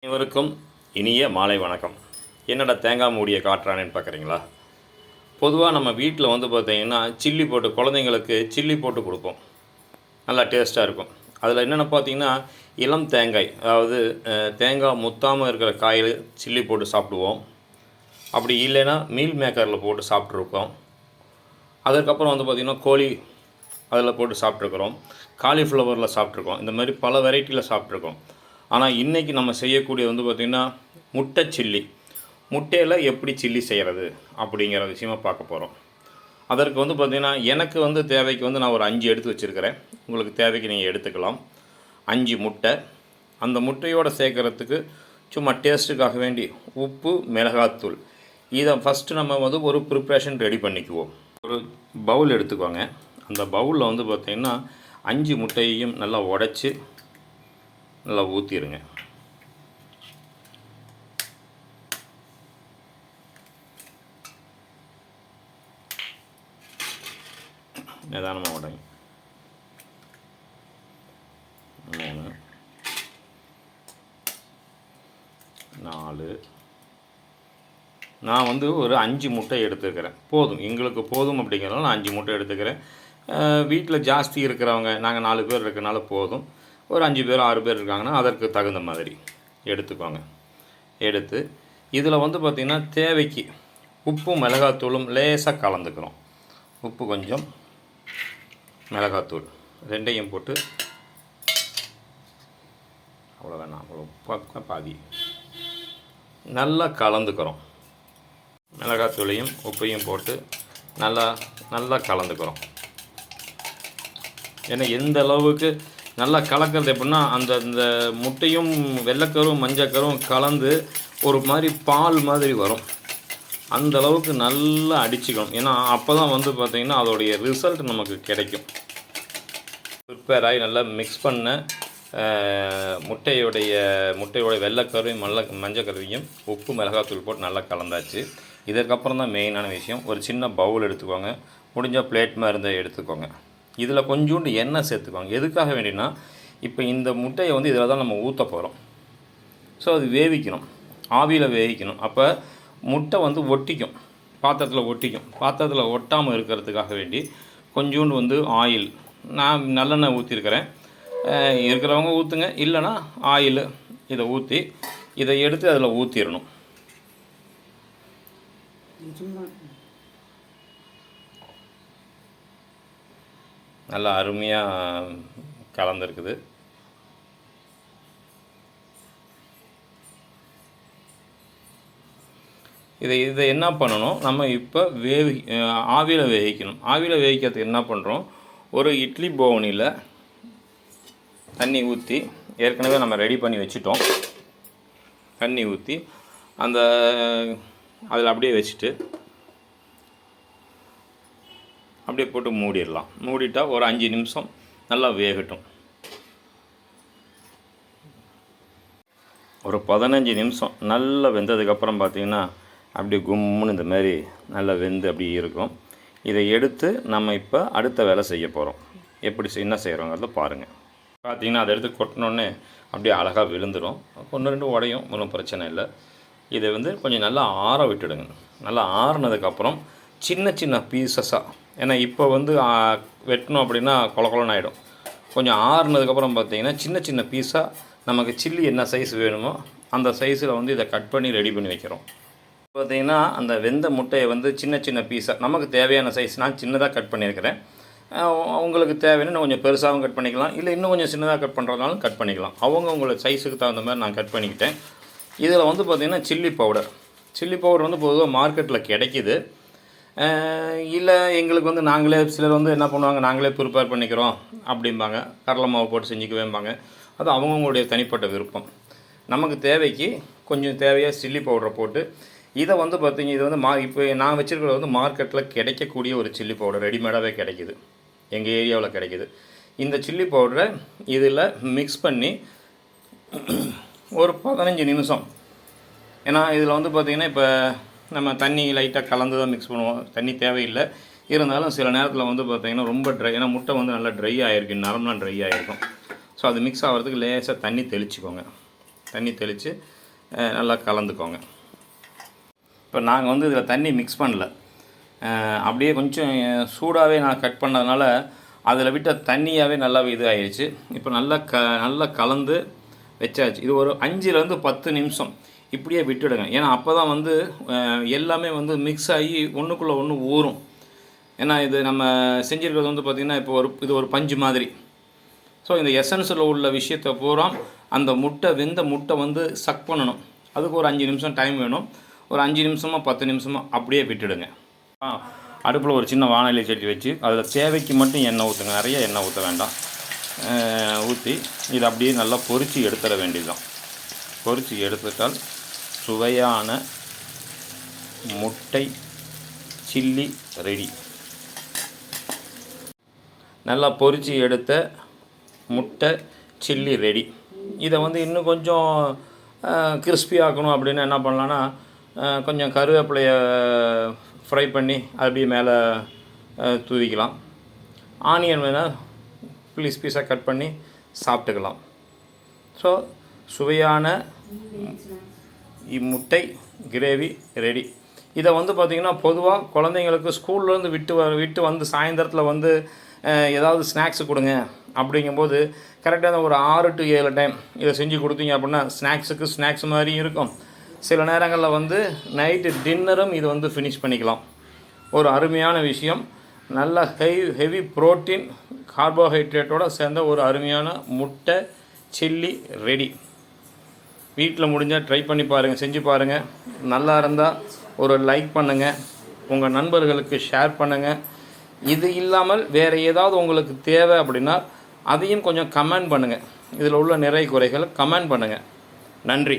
அனைவருக்கும் இனிய மாலை வணக்கம். என்னடா தேங்காய் மூடியை காட்டுறானேன்னு பார்க்குறீங்களா? பொதுவாக நம்ம வீட்டில் பார்த்திங்கன்னா சில்லி போட்டு குழந்தைங்களுக்கு சில்லி போட்டு கொடுப்போம். நல்லா டேஸ்ட்டாக இருக்கும். அதில் என்னென்ன பார்த்திங்கன்னா இளம் தேங்காய், அதாவது தேங்காய் முத்தாமல் இருக்கிற காயில் சில்லி போட்டு சாப்பிடுவோம். அப்படி இல்லைன்னா மீல் மேக்கரில் போட்டு சாப்பிட்ருக்கோம். அதுக்கப்புறம் பார்த்திங்கன்னா கோழி அதில் போட்டு சாப்பிட்ருக்குறோம். காலிஃப்ளவரில் சாப்பிட்ருக்கோம். இந்த மாதிரி பல வெரைட்டியில் சாப்பிட்ருக்கோம். ஆனால் இன்றைக்கி நம்ம செய்யக்கூடியது பார்த்திங்கன்னா முட்டை சில்லி. முட்டையில் எப்படி சில்லி செய்கிறது அப்படிங்கிற விஷயமாக பார்க்க போகிறோம். அதற்கு பார்த்திங்கன்னா எனக்கு தேவைக்கு நான் ஒரு 5 எடுத்து வச்சுருக்கிறேன். உங்களுக்கு தேவைக்கு நீங்கள் எடுத்துக்கலாம். 5 முட்டை. அந்த முட்டையோடு சேர்க்குறதுக்கு சும்மா டேஸ்ட்டுக்காக வேண்டி உப்பு, மிளகாத்தூள். இதை ஃபஸ்ட்டு நம்ம ஒரு ப்ரிப்ரேஷன் ரெடி பண்ணிக்குவோம். ஒரு பவுல் எடுத்துக்கோங்க. அந்த பவுலில் பார்த்திங்கன்னா 5 முட்டையையும் நல்லா உடைச்சி நல்லா ஊற்றிடுங்க. நிதானமாக உடைங்க. 3 4 நான் ஒரு 5 முட்டை எடுத்துக்கிறேன். போதும், எங்களுக்கு போதும் அப்படிங்கிறனால நான் 5 முட்டை எடுத்துக்கிறேன். வீட்டில் ஜாஸ்தி இருக்கிறவங்க, நாங்கள் 4 பேர் இருக்கிறனால போதும். ஒரு 5 பேர் 6 பேர் இருக்காங்கன்னா அதற்கு தகுந்த மாதிரி எடுத்துக்கோங்க. எடுத்து இதில் பார்த்திங்கன்னா தேவைக்கு உப்பும் மிளகாத்தூளும் லேசாக கலந்துக்கிறோம். உப்பு கொஞ்சம், மிளகாத்தூள் ரெண்டையும் போட்டு அவ்வளோ வேணாம், அவ்வளோ பாதி நல்லா கலந்துக்கிறோம். மிளகாத்தூளையும் உப்பையும் போட்டு நல்லா நல்லா கலந்துக்கிறோம். ஏன்னா எந்த அளவுக்கு நல்லா கலக்கிறது எப்படின்னா அந்த இந்த முட்டையும் வெள்ளைக்கரும் மஞ்சக்கரும் கலந்து ஒரு மாதிரி பால் மாதிரி வரும். அந்த அளவுக்கு நல்லா அடிச்சுக்கணும். ஏன்னா அப்போ தான் பார்த்திங்கன்னா அதோடைய ரிசல்ட் நமக்கு கிடைக்கும். ப்ரிப்பேர் ஆகி நல்லா மிக்ஸ் பண்ண முட்டையோடைய வெள்ளைக்கரையும் மஞ்சக்கரையும் உப்பு மிளகாத்தூள் போட்டு நல்லா கலந்தாச்சு. இதற்கப்புறம் தான் மெயினான விஷயம். ஒரு சின்ன பவுல் எடுத்துக்கோங்க. முடிஞ்ச பிளேட் மாதிரி இருந்தால் எடுத்துக்கோங்க. இதில் கொஞ்சோண்டு எண்ணெய் சேர்த்துக்கோங்க. எதுக்காக வேண்டினா இப்போ இந்த முட்டையை இதில் தான் நம்ம ஊற்ற போகிறோம். ஸோ அது வேவிக்கணும், ஆவியில் வேவிக்கணும். அப்போ முட்டை ஒட்டிக்கும், பாத்திரத்தில் ஒட்டிக்கும். பாத்திரத்தில் ஒட்டாமல் இருக்கிறதுக்காக வேண்டி கொஞ்சோண்டு ஆயில், நான் நல்லெண்ணெய் ஊற்றிருக்கிறேன். இருக்கிறவங்க ஊற்றுங்க, இல்லைன்னா ஆயில் இதை ஊற்றி இதை எடுத்து அதில் ஊற்றிடணும். நல்லா அருமையாக கலந்துருக்குது. இதை என்ன பண்ணணும், நம்ம இப்போ ஆவியில் வேவிக்கணும். ஆவியில் வேவிக்கிறதுக்கு என்ன பண்ணுறோம், ஒரு இட்லி பவுனில் தண்ணி ஊற்றி, ஏற்கனவே நம்ம ரெடி பண்ணி வச்சுட்டோம். தண்ணி ஊற்றி அதில் அப்படியே வச்சுட்டு அப்படியே போட்டு மூடிடலாம். மூடிட்டால் ஒரு 5 நிமிஷம் நல்லா வேகட்டும். ஒரு 15 நிமிஷம் நல்லா வெந்ததுக்கப்புறம் பார்த்திங்கன்னா அப்படியே கும்முன்னு இந்த மாதிரி நல்லா வெந்து அப்படியே இருக்கும். இதை எடுத்து நம்ம இப்போ அடுத்த வேலை செய்ய போகிறோம். எப்படி என்ன செய்கிறோங்கிறத பாருங்கள். பார்த்திங்கன்னா அதை எடுத்து கொட்டினோடனே அப்படியே அழகாக விழுந்துடும். 1-2 உடையும், ஒன்றும் பிரச்சனை இல்லை. இதை கொஞ்சம் நல்லா ஆற விட்டுடுங்க. நல்லா ஆறுனதுக்கப்புறம் சின்ன சின்ன பீசஸாக, ஏன்னா இப்போ வெட்டணும் அப்படின்னா கொலன்னு ஆகிடும். கொஞ்சம் ஆறுனதுக்கப்புறம் பார்த்திங்கன்னா சின்ன சின்ன பீஸாக நமக்கு சில்லி என்ன சைஸ் வேணுமோ அந்த சைஸில் இதை கட் பண்ணி ரெடி பண்ணி வைக்கிறோம். பார்த்திங்கன்னா அந்த வெந்த முட்டையை சின்ன சின்ன பீஸாக நமக்கு தேவையான சைஸ் நான் சின்னதாக கட் பண்ணியிருக்கிறேன். உங்களுக்கு தேவைன்னு கொஞ்சம் பெருசாகவும் கட் பண்ணிக்கலாம், இல்லை இன்னும் கொஞ்சம் சின்னதாக கட் பண்ணுறதுனாலும் கட் பண்ணிக்கலாம். உங்களுக்கு சைஸுக்கு தகுந்த மாதிரி நான் கட் பண்ணிக்கிட்டேன். இதில் பார்த்திங்கன்னா சில்லி பவுடர் பொதுவாக மார்க்கெட்டில் கிடைக்கிது. இல்லை எங்களுக்கு நாங்களே, சிலர் என்ன பண்ணுவாங்க, நாங்களே ப்ரிப்பேர் பண்ணிக்கிறோம் அப்படிம்பாங்க. கடலை மாவு போட்டு செஞ்சுக்குவேம்பாங்க. அது அவங்கவுங்களுடைய தனிப்பட்ட விருப்பம். நமக்கு தேவைக்கு கொஞ்சம் தேவையாக சில்லி பவுடரை போட்டு இதை பார்த்திங்க, இது இப்போ நான் வச்சுருக்கிறது மார்க்கெட்டில் கிடைக்கக்கூடிய ஒரு சில்லி பவுடர் ரெடிமேடாகவே கிடைக்கிது, எங்கள் ஏரியாவில் கிடைக்கிது. இந்த சில்லி பவுடரை இதில் மிக்ஸ் பண்ணி ஒரு 15 நிமிஷம், ஏன்னா இதில் பார்த்திங்கன்னா இப்போ நம்ம தண்ணி லைட்டாக கலந்து தான் மிக்ஸ் பண்ணுவோம். தண்ணி தேவையில்லை. இருந்தாலும் சில நேரத்தில் பார்த்திங்கன்னா ரொம்ப ட்ரை, ஏன்னா முட்டை நல்லா ட்ரை ஆகிருக்கு, நரம்புலாம் ட்ரை ஆகிருக்கும். ஸோ அது மிக்ஸ் ஆகிறதுக்கு லேசாக தண்ணி தெளிச்சுக்கோங்க. தண்ணி தெளித்து நல்லா கலந்துக்கோங்க. இப்போ நாங்கள் வந்து இதில் தண்ணி மிக்ஸ் பண்ணல, அப்படியே கொஞ்சம் சூடாகவே நான் கட் பண்ணதுனால அதில் விட்ட தண்ணியாகவே நல்லா இது ஆயிடுச்சு. இப்போ நல்லா கலந்து வச்சாச்சு. இது ஒரு 5லேருந்து 10 நிமிஷம் இப்படியே விட்டுடுங்க. ஏன்னா அப்போ தான் வந்து எல்லாமே வந்து மிக்ஸ் ஆகி ஒன்றுக்குள்ளே ஒன்று ஊறும். ஏன்னா இது நம்ம செஞ்சுருக்கிறது வந்து பார்த்திங்கன்னா இப்போ இது ஒரு பஞ்சு மாதிரி. ஸோ இந்த எசன்ஸில் உள்ள விஷயத்தை பூரா அந்த வெந்த முட்டை வந்து சக் பண்ணணும். அதுக்கு ஒரு 5 நிமிஷம் டைம் வேணும். ஒரு 5 நிமிஷமாக 10 நிமிஷமாக அப்படியே விட்டுடுங்க. அடுப்பில் ஒரு சின்ன வாணலி சட்டி வச்சு அதில் தேவைக்கு மட்டும் எண்ணெய் ஊற்றுங்க, நிறைய எண்ணெய் ஊற்ற வேண்டாம். ஊற்றி இதை அப்படியே நல்லா பொரித்து எடுத்துட வேண்டியதுதான். பொரித்து எடுத்துட்டால் சுவையான முட்டை சில்லி ரெடி. நல்லா பொரித்து எடுத்த முட்டை சில்லி ரெடி. இதை வந்து இன்னும் கொஞ்சம் கிறிஸ்பி ஆக்கணும் அப்படின்னு என்ன பண்ணலான்னா, கொஞ்சம் கருவேப்பிலையை ஃப்ரை பண்ணி அப்படியே மேலே தூவிக்கலாம். ஆனியன் வேணால் பீஸாக கட் பண்ணி சாப்பிட்டுக்கலாம். ஸோ சுவையான முட்டை கிரேவி ரெடி. இதை வந்து பார்த்திங்கன்னா பொதுவாக குழந்தைங்களுக்கு ஸ்கூல்லேருந்து விட்டு வந்து சாயந்தரத்தில் வந்து ஏதாவது ஸ்நாக்ஸு கொடுங்க அப்படிங்கும்போது கரெக்டாக ஒரு 6 to 7 டைம் இதை செஞ்சு கொடுத்தீங்க அப்படின்னா ஸ்நாக்ஸ் மாதிரியும் இருக்கும். சில நேரங்களில் வந்து நைட்டு டின்னரும் இது வந்து ஃபினிஷ் பண்ணிக்கலாம். ஒரு அருமையான விஷயம். நல்ல ஹெவி ப்ரோட்டீன் கார்போஹைட்ரேட்டோடு சேர்ந்த ஒரு அருமையான முட்டை சில்லி ரெடி. வீட்டில் முடிஞ்சால் ட்ரை பண்ணி பாருங்கள், செஞ்சு பாருங்கள். நல்லா இருந்தால் ஒரு லைக் பண்ணுங்கள், உங்கள் நண்பர்களுக்கு ஷேர் பண்ணுங்கள். இது இல்லாமல் வேறு ஏதாவது உங்களுக்கு தேவை அப்படின்னா அதையும் கொஞ்சம் கமெண்ட் பண்ணுங்கள். இதில் உள்ள நிறை குறைகள் கமெண்ட் பண்ணுங்கள். நன்றி.